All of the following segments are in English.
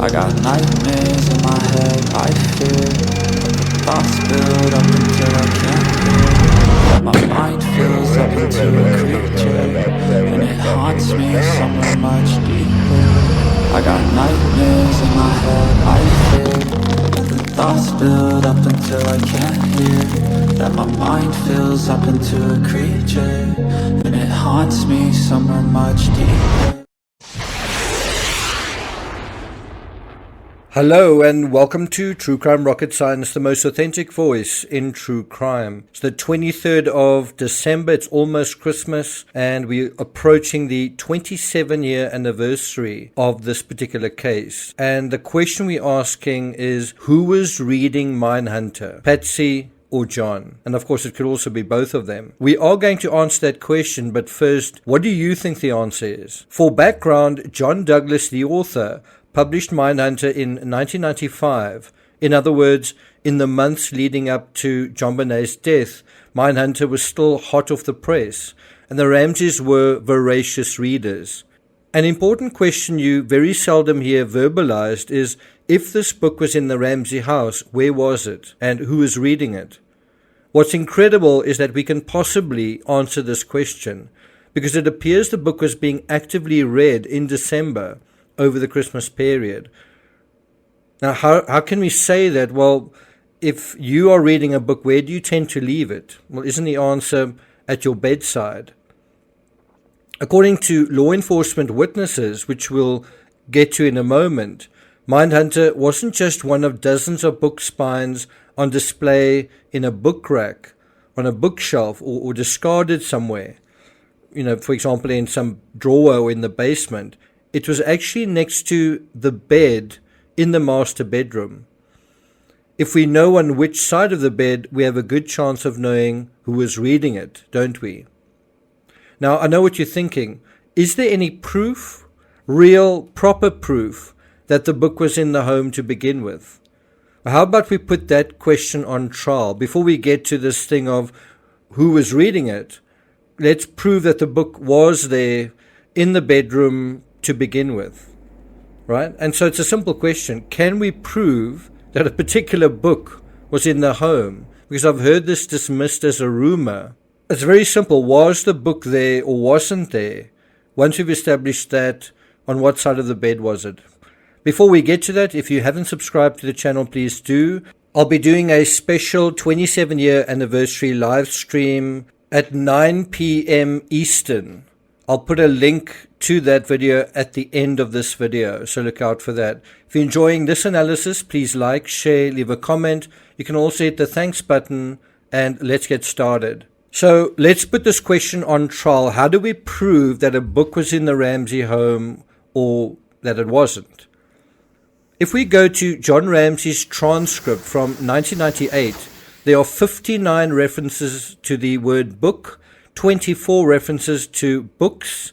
I got nightmares in my head, I fear thoughts build up until I can't hear. That my mind fills up into a creature, and it haunts me somewhere much deeper. I got nightmares in my head, I fear the thoughts build up until I can't hear. That my mind fills up into a creature, and it haunts me somewhere much deeper. Hello and welcome to True Crime Rocket Science, the most authentic voice in true crime. It's the 23rd of December, it's almost Christmas, and we're approaching the 27-year anniversary of this particular case. And the question we're asking is, who was reading Mindhunter, Patsy or John? And of course it could also be both of them. We are going to answer that question, but first, what do you think the answer is? For background, John Douglas, the author, published Mindhunter in 1995. In other words, in the months leading up to JONBENET's death, Mindhunter was still hot off the press, and the Ramseys were voracious readers. An important question you very seldom hear verbalized is, if this book was in the Ramsey house, where was it, and who was reading it? What's incredible is that we can possibly answer this question, because it appears the book was being actively read in December, over the Christmas period. Now, how can we say that? Well, if you are reading a book, where do you tend to leave it? Well, isn't the answer at your bedside? According to law enforcement witnesses, which we'll get to in a moment, Mindhunter wasn't just one of dozens of book spines on display in a book rack, on a bookshelf, or discarded somewhere. For example, in some drawer or in the basement. It was actually next to the bed in the master bedroom. If we know on which side of the bed, we have a good chance of knowing who was reading it, don't we? Now, I know what you're thinking. Is there any proof, real, proper proof, that the book was in the home to begin with? How about we put that question on trial before we get to this thing of who was reading it? Let's prove that the book was there in the bedroom to begin with, right? And so it's a simple question. Can we prove that a particular book was in the home? Because I've heard this dismissed as a rumor. It's very simple. Was the book there or wasn't there? Once we've established that, on what side of the bed was it? Before we get to that, if you haven't subscribed to the channel, please do. I'll be doing a special 27-year anniversary live stream at 9 p.m. Eastern. I'll put a link to that video at the end of this video, so look out for that. If you're enjoying this analysis, please like, share, leave a comment. You can also hit the thanks button, and let's get started. So let's put this question on trial. How do we prove that a book was in the Ramsey home or that it wasn't? If we go to John Ramsey's transcript from 1998, there are 59 references to the word book, 24 references to books,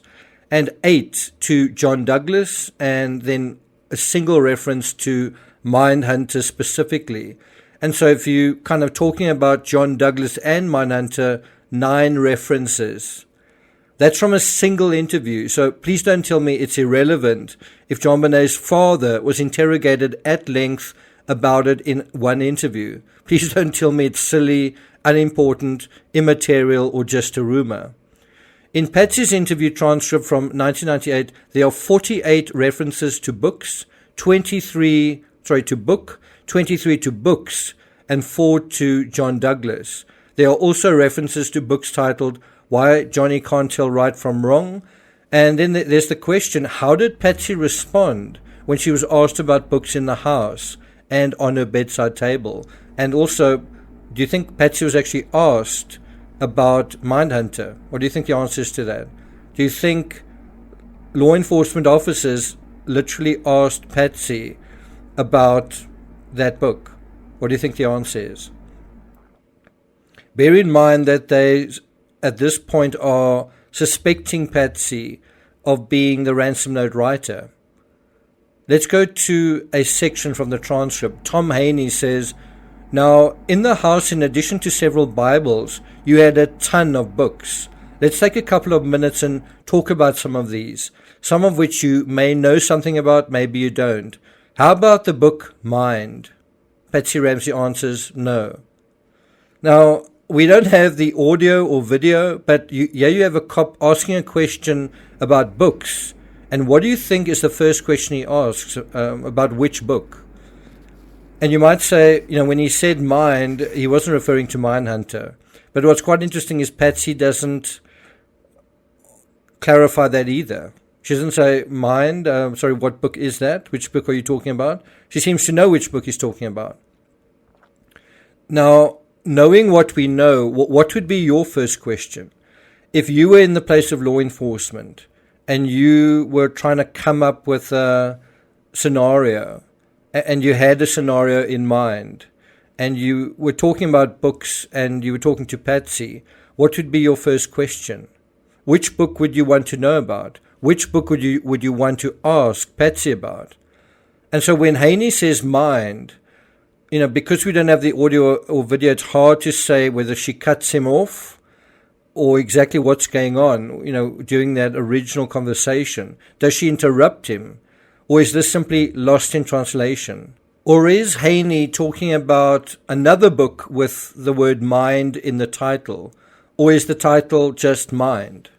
and 8 to John Douglas, and then a single reference to Mindhunter specifically. And so if you kind of talking about John Douglas and Mindhunter, 9 references. That's from a single interview. So please don't tell me it's irrelevant if JONBENET's father was interrogated at length about it in one interview. Please don't tell me it's silly, unimportant, immaterial, or just a rumor. In Patsy's interview transcript from 1998, there are 48 references to books, 23 to books, and 4 to John Douglas. There are also references to books titled Why Johnny Can't Tell Right from Wrong. And then there's the question, how did Patsy respond when she was asked about books in the house and on her bedside table? And also, do you think Patsy was actually asked about Mindhunter? What do you think the answer is to that? Do you think law enforcement officers literally asked Patsy about that book? What do you think the answer is? Bear in mind that they, at this point, are suspecting Patsy of being the ransom note writer. Let's go to a section from the transcript. Tom Haney says, now, in the house, in addition to several Bibles, you had a ton of books. Let's take a couple of minutes and talk about some of these, some of which you may know something about, maybe you don't. How about the book Mind? Patsy Ramsey answers, no. Now, we don't have the audio or video, but here you have a cop asking a question about books. And what do you think is the first question he asks about which book? And you might say, when he said Mind, he wasn't referring to Mindhunter. But what's quite interesting is Patsy doesn't clarify that either. She doesn't say, Mind, what book is that? Which book are you talking about? She seems to know which book he's talking about. Now, knowing what we know, what would be your first question? If you were in the place of law enforcement and you were trying to come up with a scenario, and you had a scenario in mind, and you were talking about books and you were talking to Patsy, what would be your first question? Which book would you want to know about? Which book would you want to ask Patsy about? And so when Haney says Mind, because we don't have the audio or video, it's hard to say whether she cuts him off or exactly what's going on, during that original conversation. Does she interrupt him? Or is this simply lost in translation? Or is Haney talking about another book with the word mind in the title? Or is the title just Mind?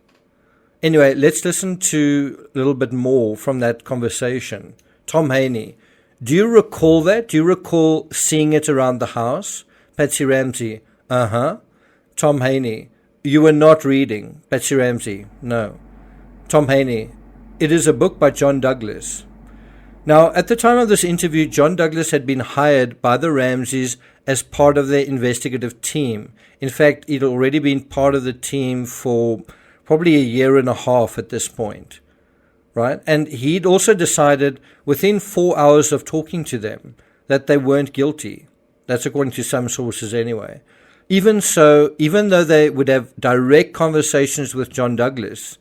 Anyway, let's listen to a little bit more from that conversation. Tom Haney, do you recall that? Do you recall seeing it around the house? Patsy Ramsey, uh-huh. Tom Haney, you were not reading. Patsy Ramsey, no. Tom Haney, it is a book by John Douglas. Now, at the time of this interview, John Douglas had been hired by the Ramseys as part of their investigative team. In fact, he'd already been part of the team for probably a year and a half at this point, right? And he'd also decided within 4 hours of talking to them that they weren't guilty. That's according to some sources anyway. Even so, even though they would have direct conversations with John Douglas,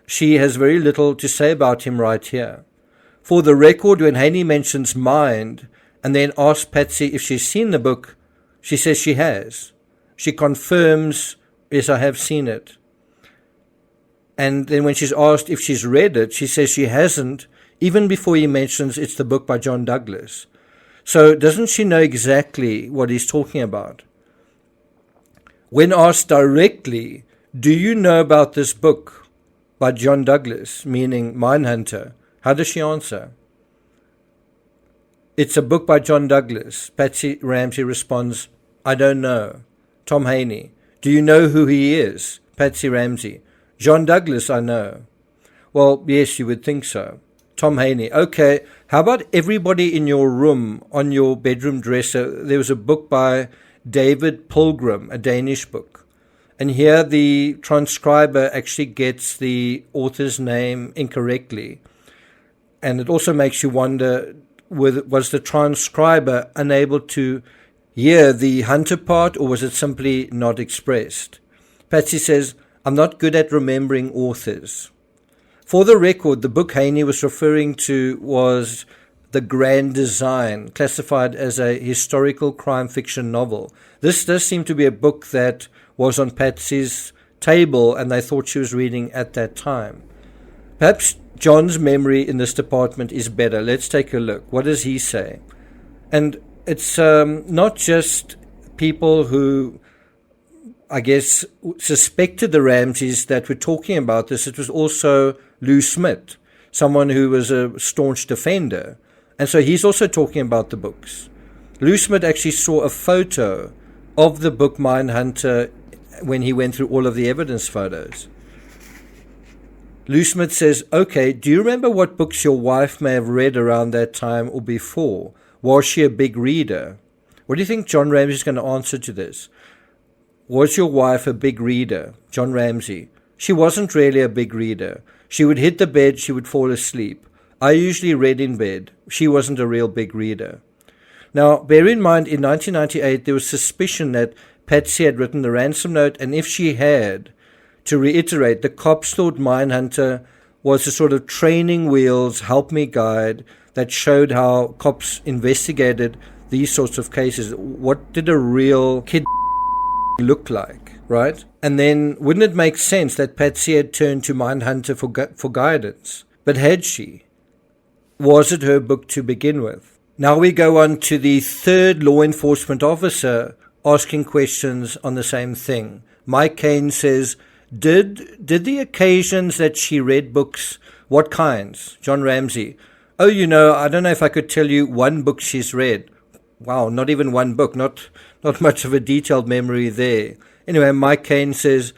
she has very little to say about him right here. For the record, when Haney mentions Mind and then asks Patsy if she's seen the book, she says she has. She confirms, yes, I have seen it. And then when she's asked if she's read it, she says she hasn't, even before he mentions it's the book by John Douglas. So doesn't she know exactly what he's talking about? When asked directly, do you know about this book by John Douglas, meaning Mindhunter, how does she answer? It's a book by John Douglas. Patsy Ramsey responds, I don't know. Tom Haney, do you know who he is? Patsy Ramsey, John Douglas, I know. Well, yes, you would think so. Tom Haney, okay, how about everybody in your room, on your bedroom dresser? There was a book by David Pilgrim, a Danish book. And here the transcriber actually gets the author's name incorrectly. And it also makes you wonder, was the transcriber unable to hear the hunter part, or was it simply not expressed? Patsy says, I'm not good at remembering authors. For the record, the book Haney was referring to was The Grand Design, classified as a historical crime fiction novel. This does seem to be a book that was on Patsy's table and they thought she was reading at that time. Perhaps John's memory in this department is better. Let's take a look. What does he say? And it's not just people who, I guess, suspected the Ramseys that were talking about this. It was also Lou Smith, someone who was a staunch defender. And so he's also talking about the books. Lou Smith actually saw a photo of the book Mindhunter when he went through all of the evidence photos. Lou Smith says, okay, do you remember what books your wife may have read around that time or before? Was she a big reader? What do you think John Ramsey is going to answer to this? Was your wife a big reader? John Ramsey, she wasn't really a big reader. She would hit the bed, she would fall asleep. I usually read in bed. She wasn't a real big reader. Now, bear in mind, in 1998, there was suspicion that Patsy had written the ransom note, and if she had, to reiterate, the cops thought Mindhunter was a sort of training wheels, help me guide, that showed how cops investigated these sorts of cases. What did a real kid look like, right? And then wouldn't it make sense that Patsy had turned to Mindhunter for guidance? But had she? was it her book to begin with? Now we go on to the third law enforcement officer asking questions on the same thing. Mike Cain says, did the occasions that she read books, what kinds? John Ramsey, oh, I don't know if I could tell you one book she's read. Wow, not even one book, not much of a detailed memory there. Anyway, Mike Cain says,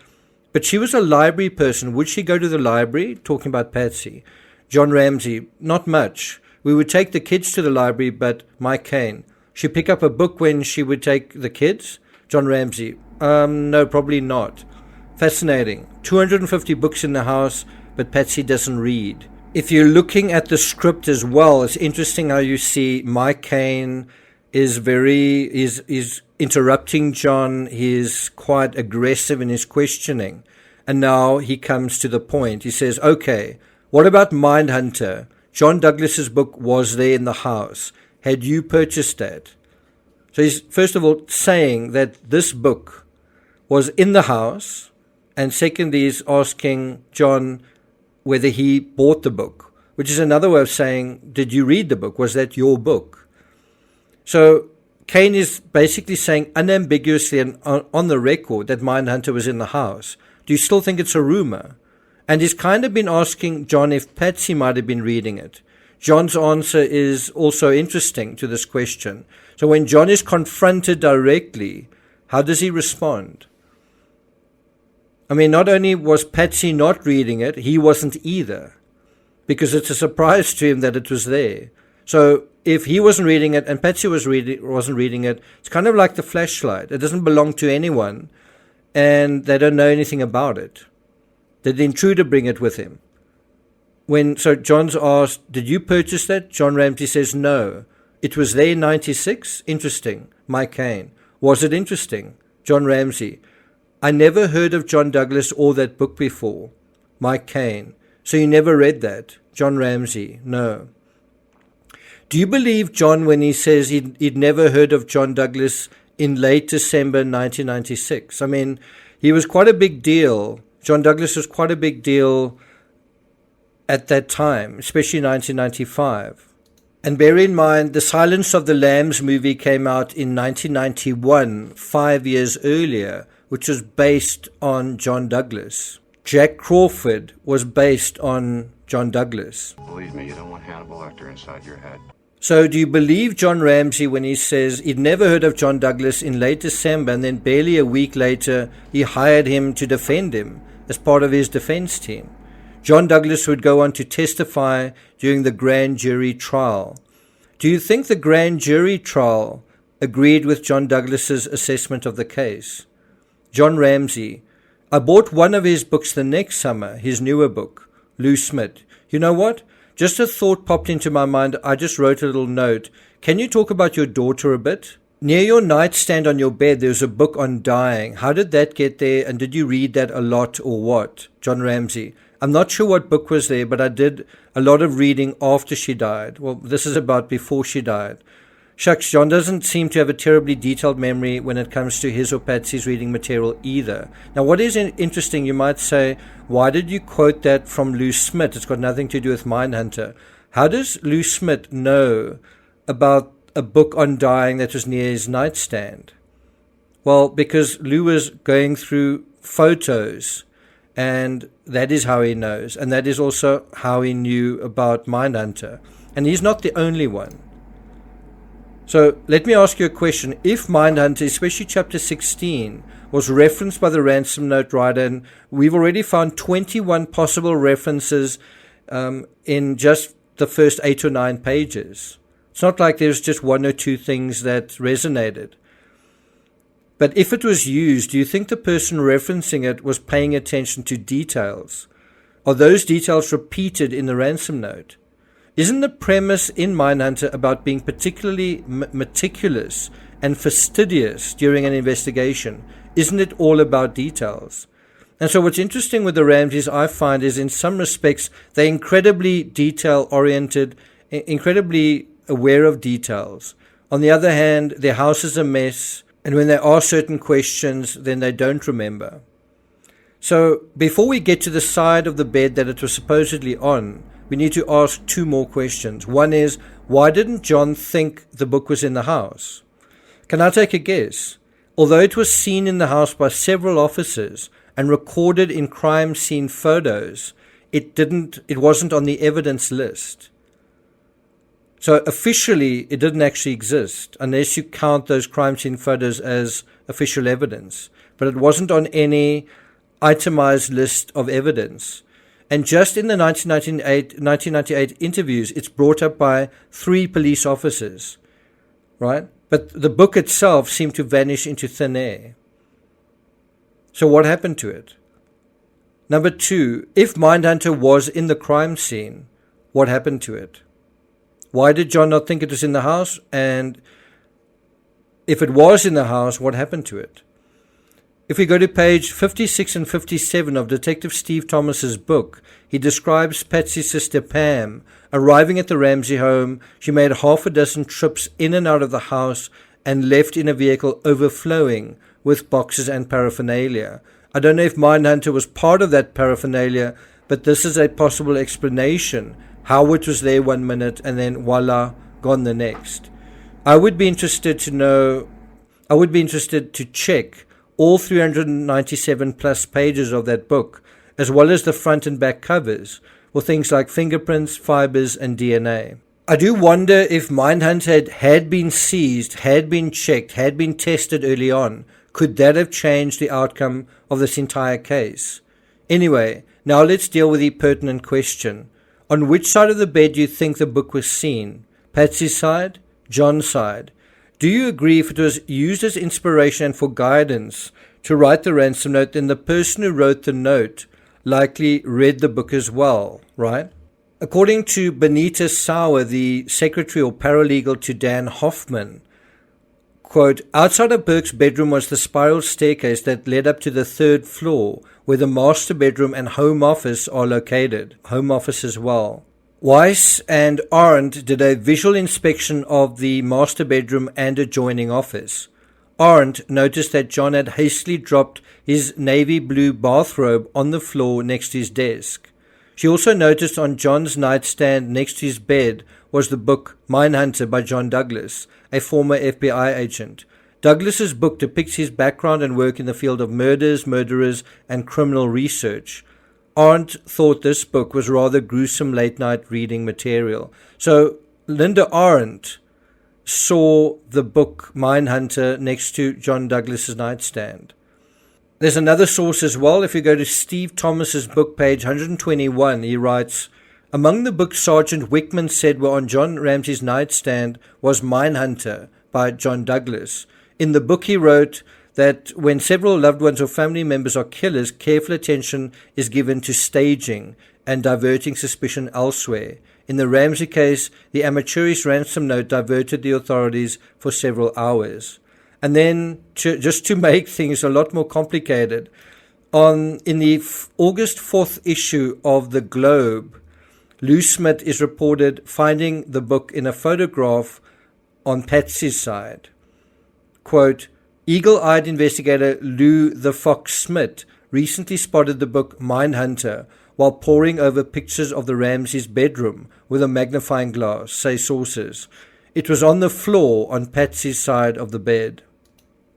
but she was a library person. Would she go to the library? Talking about Patsy. John Ramsey, not much. We would take the kids to the library, but Mike Cain, she'd pick up a book when she would take the kids? John Ramsey, no, probably not. Fascinating. 250 books in the house, but Patsy doesn't read. If you're looking at the script as well, it's interesting how you see Mike Cain is interrupting John. He's quite aggressive in his questioning. And now he comes to the point. He says, okay, what about Mindhunter? John Douglas's book was there in the house. Had you purchased that? So he's first of all saying that this book was in the house. And secondly, he's asking John whether he bought the book, which is another way of saying, did you read the book? Was that your book? So Cain is basically saying unambiguously and on the record that Mindhunter was in the house. Do you still think it's a rumor? And he's kind of been asking John if Patsy might have been reading it. John's answer is also interesting to this question. So when John is confronted directly, how does he respond? I mean, not only was Patsy not reading it, he wasn't either, because it's a surprise to him that it was there. So if he wasn't reading it and Patsy wasn't reading it, it's kind of like the flashlight. It doesn't belong to anyone, and they don't know anything about it. Did the intruder bring it with him? So John's asked, did you purchase that? John Ramsey says no. It was there in 96? Interesting. Mike Cain. Was it interesting? John Ramsey. I never heard of John Douglas or that book before. Mike Cain. So you never read that? John Ramsey. No. Do you believe John when he says he'd never heard of John Douglas in late December 1996? I mean, he was quite a big deal. John Douglas was quite a big deal at that time, especially 1995. And bear in mind, The Silence of the Lambs movie came out in 1991, 5 years earlier, which was based on John Douglas. Jack Crawford was based on John Douglas. Believe me, you don't want Hannibal Lecter inside your head. So do you believe John Ramsey when he says he'd never heard of John Douglas in late December, and then barely a week later he hired him to defend him as part of his defense team? John Douglas would go on to testify during the grand jury trial. Do you think the grand jury trial agreed with John Douglas's assessment of the case? John Ramsey, I bought one of his books the next summer, his newer book, Lou Smith. You know what? Just a thought popped into my mind. I just wrote a little note. Can you talk about your daughter a bit? Near your nightstand on your bed, there's a book on dying. How did that get there, and did you read that a lot or what? John Ramsey, I'm not sure what book was there, but I did a lot of reading after she died. Well, this is about before she died. Shucks, John doesn't seem to have a terribly detailed memory when it comes to his or Patsy's reading material either. Now, what is interesting, you might say, why did you quote that from Lou Smith? It's got nothing to do with Mindhunter. How does Lou Smith know about a book on dying that was near his nightstand? Well, because Lou was going through photos, and that is how he knows. And that is also how he knew about Mindhunter. And he's not the only one. So let me ask you a question. If Mindhunter, especially chapter 16, was referenced by the ransom note writer, and we've already found 21 possible references in just the first 8 or 9 pages. It's not like there's just 1 or 2 things that resonated. But if it was used, do you think the person referencing it was paying attention to details? Are those details repeated in the ransom note? Isn't the premise in Mindhunter about being particularly meticulous and fastidious during an investigation? Isn't it all about details? And so what's interesting with the Ramseys, I find, is in some respects, they're incredibly detail-oriented, incredibly aware of details. On the other hand, their house is a mess, and when they ask certain questions, then they don't remember. So before we get to the side of the bed that it was supposedly on, we need to ask two more questions. One is, why didn't John think the book was in the house? Can I take a guess? Although it was seen in the house by several officers and recorded in crime scene photos, it wasn't on the evidence list. So officially, it didn't actually exist, unless you count those crime scene photos as official evidence. But it wasn't on any itemized list of evidence. And just in the 1998 interviews, it's brought up by 3 police officers, right? But the book itself seemed to vanish into thin air. So what happened to it? Number 2, if Mindhunter was in the crime scene, what happened to it? Why did John not think it was in the house? And if it was in the house, what happened to it? If we go to page 56 and 57 of Detective Steve Thomas's book, he describes Patsy's sister Pam arriving at the Ramsey home. She made half a dozen trips in and out of the house and left in a vehicle overflowing with boxes and paraphernalia. I don't know if Mindhunter was part of that paraphernalia, but this is a possible explanation how it was there one minute and then voila, gone the next. I would be interested to check all 397 plus pages of that book, as well as the front and back covers, for things like fingerprints, fibers, and DNA. I do wonder if Mindhunter had been seized, had been checked, had been tested early on. Could that have changed the outcome of this entire case? Anyway, now let's deal with the pertinent question. On which side of the bed do you think the book was seen? Patsy's side? John's side? Do you agree if it was used as inspiration and for guidance to write the ransom note, then the person who wrote the note likely read the book as well, right? According to Benita Sauer, the secretary or paralegal to Dan Hoffman, quote, outside of Burke's bedroom was the spiral staircase that led up to the 3rd floor, where the master bedroom and home office are located. Home office as well. Weiss and Arndt did a visual inspection of the master bedroom and adjoining office. Arndt noticed that John had hastily dropped his navy blue bathrobe on the floor next to his desk. She also noticed on John's nightstand next to his bed was the book Mindhunter by John Douglas, a former FBI agent. Douglas's book depicts his background and work in the field of murderers, and criminal research. Arndt thought this book was rather gruesome late-night reading material. So Linda Arndt saw the book Mindhunter next to John Douglas's nightstand. There's another source as well. If you go to Steve Thomas's book, page 121, he writes, among the books Sergeant Wickman said were on John Ramsey's nightstand was Mindhunter by John Douglas. In the book he wrote that when several loved ones or family members are killers, careful attention is given to staging and diverting suspicion elsewhere. In the Ramsey case, the amateurish ransom note diverted the authorities for several hours. And then, just to make things a lot more complicated, in the August 4th issue of The Globe, Lou Smith is reported finding the book in a photograph on Patsy's side. Quote, eagle-eyed investigator Lou the Fox Smith recently spotted the book Mindhunter while poring over pictures of the Ramsey's bedroom with a magnifying glass, say sources. It was on the floor on Patsy's side of the bed.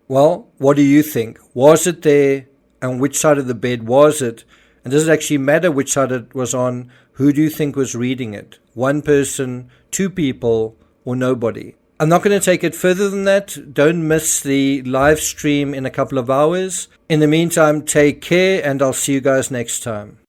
Well, what do you think? Was it there? And which side of the bed was it? And does it actually matter which side it was on? Who do you think was reading it? One person, 2 people, or nobody? I'm not going to take it further than that. Don't miss the live stream in a couple of hours. In the meantime, take care, and I'll see you guys next time.